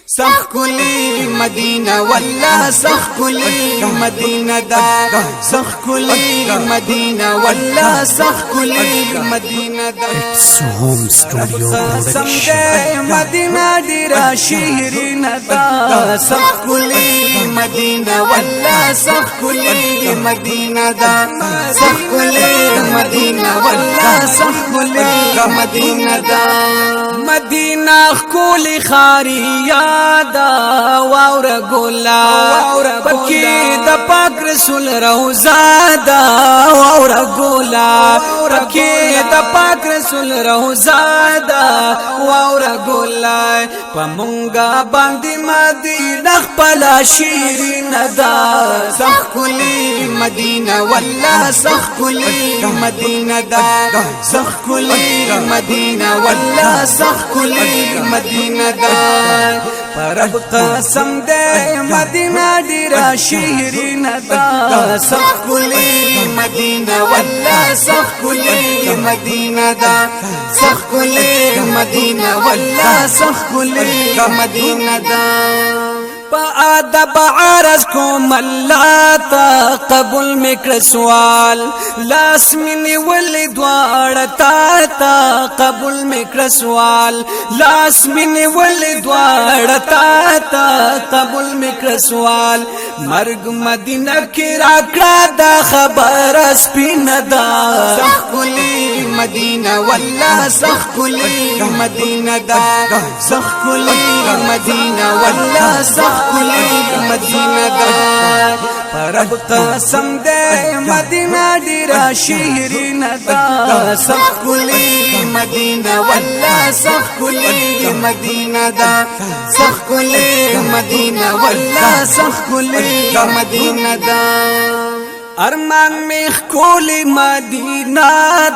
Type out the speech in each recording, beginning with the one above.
سخ کلی مدینہ والله سخ کلی مدینہ دا سخ کلی مدینہ والله سخ کلی مدینہ دا هوم سټوډیو قسم دې مدینہ ډیرا شیرین دا سخ کلی مدینہ والله سخ کلی مدینہ دا سخ کلی مدینہ والله سخ کلی مدینہ دا مدینہ کولی خاری یادا واور ګولا پکې د پاک رسول روزا دا واور ګولا پکې د پاک رسول روزا دا واور ګولا پمونګه باندې مدینه خپل شیرین دا سخ کلی مدینہ والله سخ کلی مدینہ دا سخ کلی مدینہ والله سخ کلی مدینہ دا پرب قسم دے مدینہ ډیرا شیرین دا سخ کلی مدینہ والله سخ کلی مدینہ دا سخ کلی مدینہ والله سخ کلی مدینہ دا ادب عرض کوم الله تا قبول میکړ سوال لاس منی ولې دواړه تا قبول میکړ سوال لاس منی ولې دواړه تا قبول میکړ سوال مرګ مدینه کې راکړه دا خبر سپین دا سخ کلی مدینہ والله سخ کلی مدینہ دا سخ کلی مدینہ والله سخ کلی مدینہ دا پرب قسم دے مدینہ ډیرا شیرین دا سخ کلی مدینہ والله سخ کلی مدینہ دا سخ کلی مدینہ والله سخ کلی مدینہ دا ارمان میخ کولی مدینہ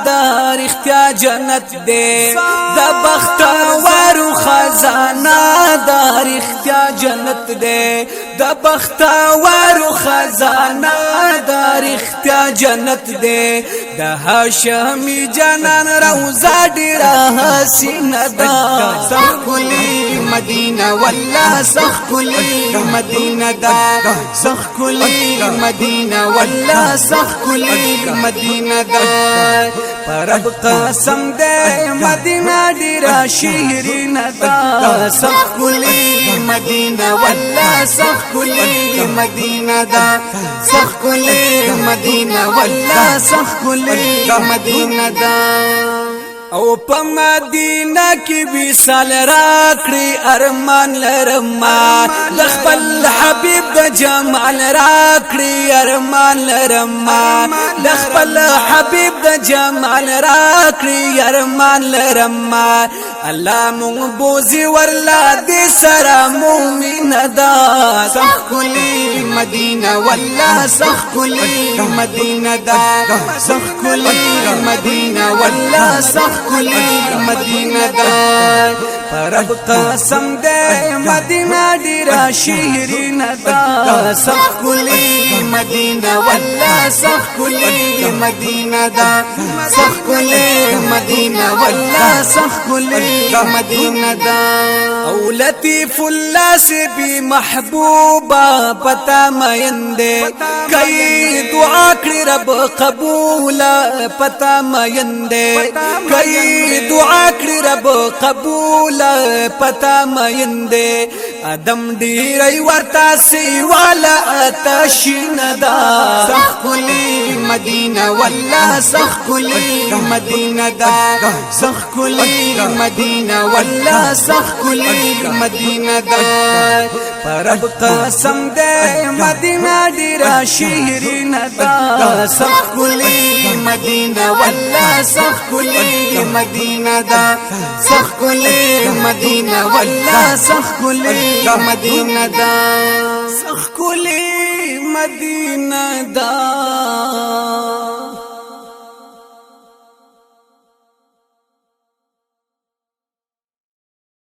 دا رختیا جنت دے دا بختاورو خزانہ دا رختیا جنت دے دا بختاورو خزانہ دا رختیا جنت دے دا هاشمی جنان روزا ډیرا حسین دا سخ کلی مدینہ والله سخ کلی مدینہ دا سخ کلی مدینہ والله سخ کلی مدینہ دا پرب قسم دے مدینہ ډیرا شیرین دا سخ کلی مدینہ والله سخ کلی مدینہ دا سخ کلی مدینہ والله سخ کلی مدینہ دا او په مدینه کې وصال راکړي ارمان لرما لخپل حبیب د جمال راکړي ارمان لرما لخپل حبیب د جمال راکړي ارمان لرما الله مونږ بوزي ورلا دې سره مؤمن دا سخ کلی مدینہ والله سخ کلی مدینہ دا سخ کلی مدینہ والله سخ کلی مدینہ دا پرب قسم دے مدینہ ډیرا شیرین دا سخ کلی مدینہ والله سخ کلی مدینہ دا سخ کلی مدینہ والله سخ کلی مدینہ دا او لطیف اللہ سے بھی محبوبہ پتا مایندے کئی دعا کړي رب قبول پتا مایندے کئی دعا کړي رب قبول پتا مایندے ادم ډیرای ورتا سی والا اتشین دا سخ کلی مدینہ والله سخ کلی مدینہ دا سخ کلی مدینہ والله سخ کلی مدینہ دا پرب قسم دے مدینہ ډیرا شیرین دا سخ کلی مدینہ والله سخ کلی مدینہ دا سخ کلی مدینہ والله سخ کلی مدینہ دا سخ کلی مدینہ دا